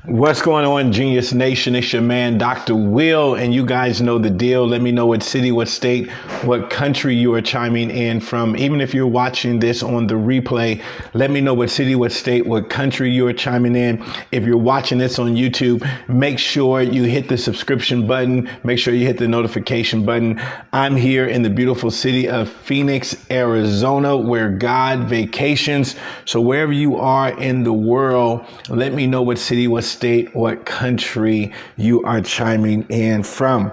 What's going on, Genius Nation? It's your man, Dr. Will, and you guys know the deal. Let me know what city, what state, what country you are chiming in from. Even if you're watching this on the replay, let me know what city, what state, what country you are chiming in. If you're watching this on YouTube, make sure you hit the subscription button. Make sure you hit the notification button. I'm here in the beautiful city of Phoenix, Arizona, where God vacations. So wherever you are in the world, let me know what city, what state, what country you are chiming in from.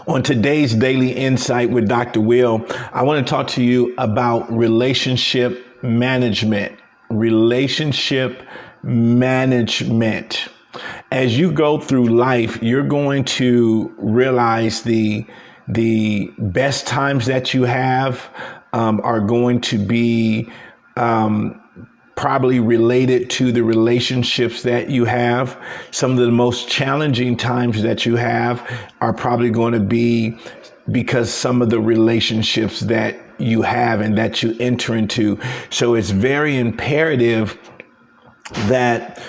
On today's Daily Insight with Dr. Will, I want to talk to you about relationship management. Relationship management. As you go through life, you're going to realize the best times that you have are going to be probably related to the relationships that you have. Some of the most challenging times that you have are probably going to be because some of the relationships that you have and that you enter into. So it's very imperative that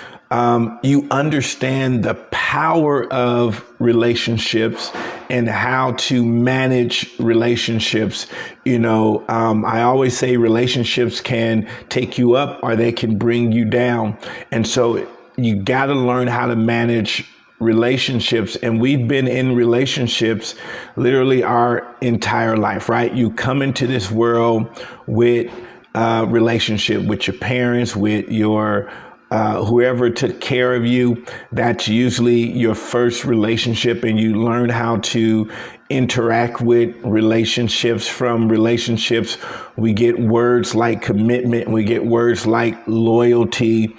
you understand the power of relationships and how to manage relationships. I always say relationships can take you up or they can bring you down. And so you got to learn how to manage relationships. And we've been in relationships literally our entire life, right? You come into this world with a relationship with your parents, with your whoever took care of you. That's usually your first relationship, and you learn how to interact with relationships. From relationships, we get words like commitment, we get words like loyalty,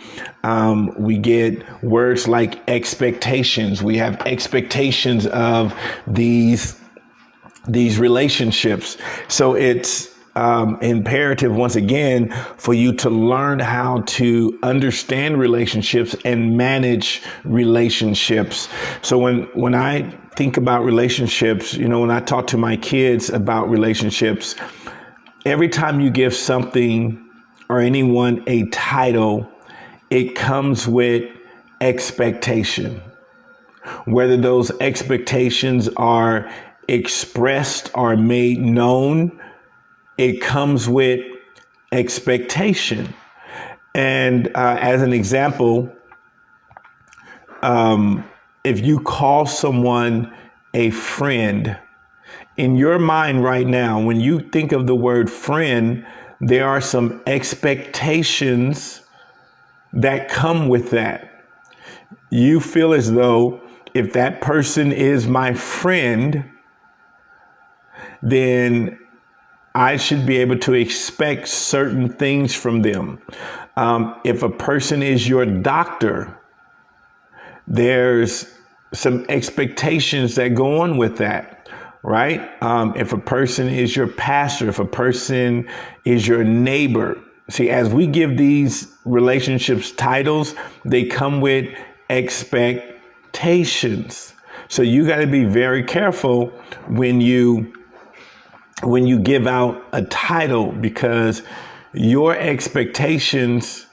we get words like expectations. We have expectations of these relationships. So it's imperative, once again, for you to learn how to understand relationships and manage relationships. So when I think about relationships, when I talk to my kids about relationships, every time you give something or anyone a title, it comes with expectation. Whether those expectations are expressed or made known, it comes with expectation. And as an example, if you call someone a friend, in your mind right now, when you think of the word friend, there are some expectations that come with that. You feel as though if that person is my friend, then I should be able to expect certain things from them. If a person is your doctor, there's some expectations that go on with that, right? If a person is your pastor, if a person is your neighbor. See, as we give these relationships titles, they come with expectations. So you got to be very careful when you give out a title, because your expectations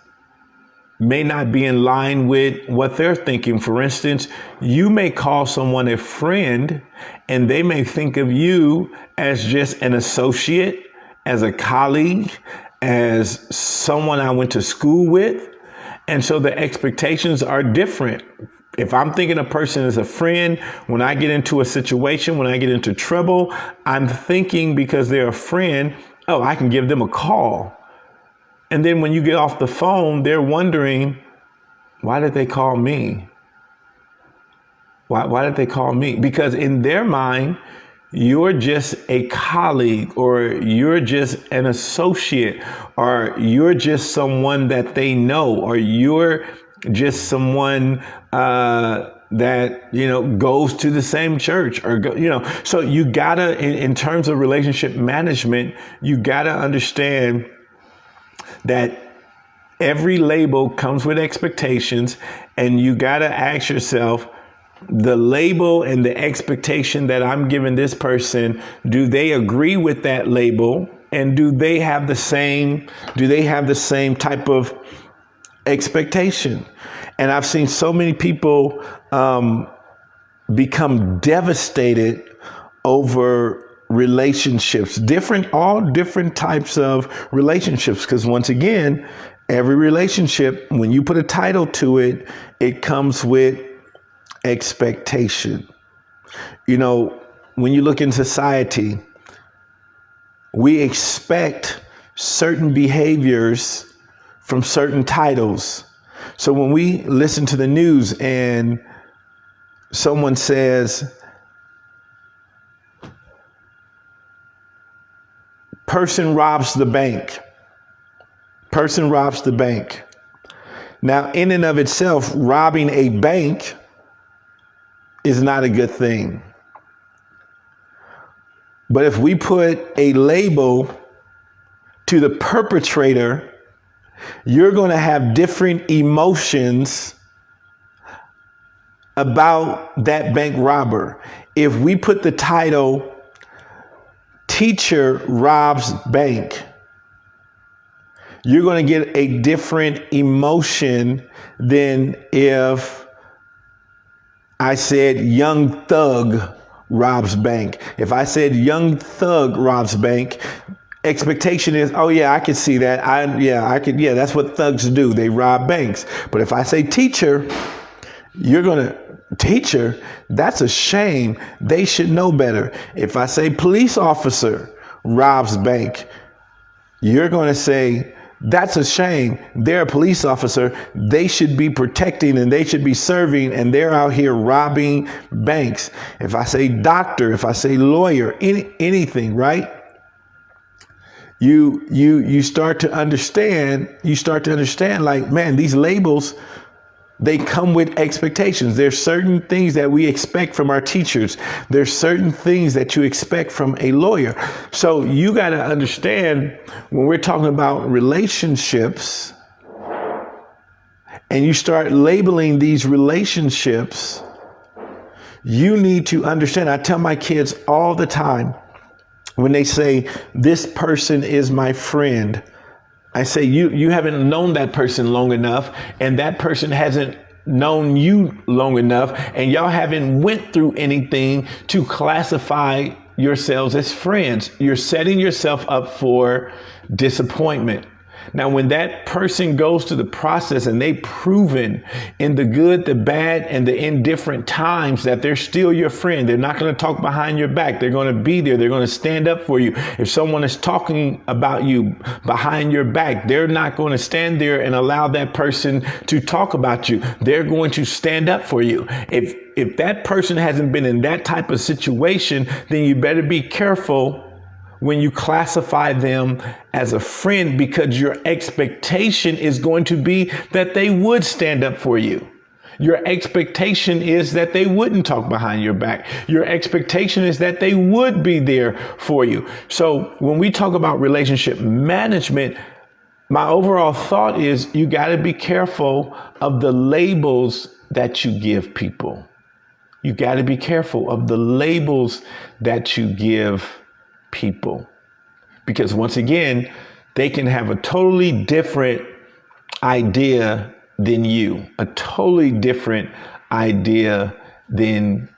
may not be in line with what they're thinking. For instance, you may call someone a friend and they may think of you as just an associate, as a colleague, as someone I went to school with. And so the expectations are different. If I'm thinking a person is a friend, when I get into a situation, when I get into trouble, I'm thinking, because they're a friend, oh, I can give them a call. And then when you get off the phone, they're wondering, why did they call me? Why did they call me? Because in their mind, you're just a colleague, or you're just an associate, or you're just someone that they know, or you're just someone that, goes to the same church, or so you gotta, in terms of relationship management, you gotta understand that every label comes with expectations, and you gotta ask yourself, the label and the expectation that I'm giving this person, do they agree with that label? And do they have the same type of expectation. And I've seen so many people become devastated over relationships, all different types of relationships. Because once again, every relationship, when you put a title to it, it comes with expectation. You know, when you look in society, we expect certain behaviors from certain titles. So when we listen to the news and someone says, person robs the bank. Person robs the bank. Now, in and of itself, robbing a bank is not a good thing. But if we put a label to the perpetrator, you're going to have different emotions about that bank robber. If we put the title, teacher robs bank, you're going to get a different emotion than if I said young thug robs bank. If I said young thug robs bank, expectation is, oh yeah, I can see that. That's what thugs do. They rob banks. But if I say teacher, teacher, that's a shame. They should know better. If I say police officer robs bank, you're going to say, that's a shame. They're a police officer. They should be protecting and they should be serving, and they're out here robbing banks. If I say doctor, if I say lawyer, anything, right? You start to understand, like, man, these labels, they come with expectations. There's certain things that we expect from our teachers. There's certain things that you expect from a lawyer. So you got to understand, when we're talking about relationships and you start labeling these relationships, you need to understand. I tell my kids all the time, when they say, this person is my friend, I say, you haven't known that person long enough, and that person hasn't known you long enough, and y'all haven't went through anything to classify yourselves as friends. You're setting yourself up for disappointment. Now, when that person goes through the process and they've proven in the good, the bad, and the indifferent times that they're still your friend, they're not going to talk behind your back. They're going to be there. They're going to stand up for you. If someone is talking about you behind your back, they're not going to stand there and allow that person to talk about you. They're going to stand up for you. If that person hasn't been in that type of situation, then you better be careful when you classify them as a friend, because your expectation is going to be that they would stand up for you. Your expectation is that they wouldn't talk behind your back. Your expectation is that they would be there for you. So when we talk about relationship management, my overall thought is you got to be careful of the labels that you give people. You got to be careful of the labels that you give people, because once again, they can have a totally different idea than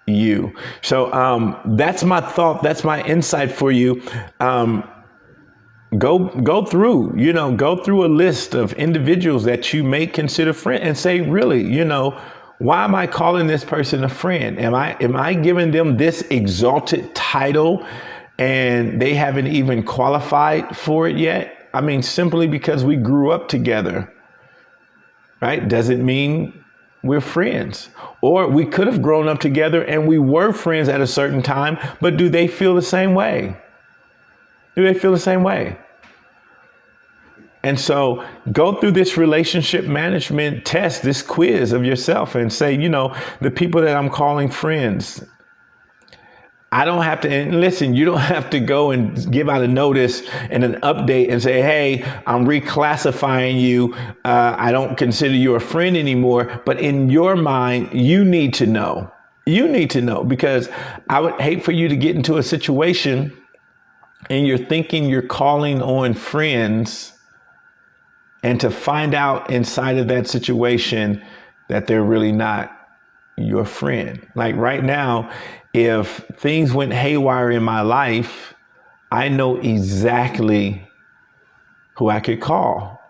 you, So that's my thought. That's my insight for you. Go through a list of individuals that you may consider friend and say, really, why am I calling this person a friend? Am I giving them this exalted title and they haven't even qualified for it yet? I mean, simply because we grew up together, right? Doesn't mean we're friends. Or we could have grown up together and we were friends at a certain time, but do they feel the same way? And so go through this relationship management test, this quiz of yourself, and say, the people that I'm calling friends, I don't have to, and listen, you don't have to go and give out a notice and an update and say, hey, I'm reclassifying you. I don't consider you a friend anymore. But in your mind, you need to know. Because I would hate for you to get into a situation and you're thinking you're calling on friends and to find out inside of that situation that they're really not your friend. Like right now, if things went haywire in my life, I know exactly who I could call.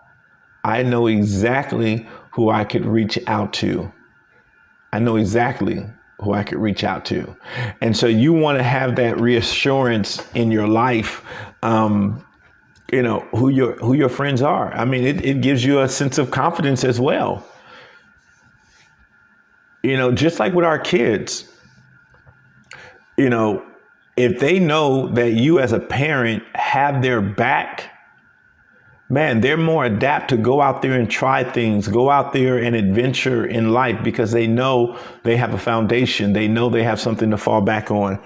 I know exactly who I could reach out to. I know exactly who I could reach out to. And so you want to have that reassurance in your life, who your friends are. I mean, it gives you a sense of confidence as well. Just like with our kids, if they know that you as a parent have their back, man, they're more adapt to go out there and try things, go out there and adventure in life because they know they have a foundation. They know they have something to fall back on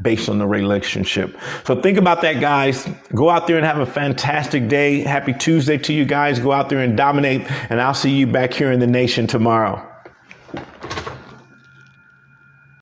based on the relationship. So think about that, guys. Go out there and have a fantastic day. Happy Tuesday to you guys. Go out there and dominate. And I'll see you back here in the nation tomorrow.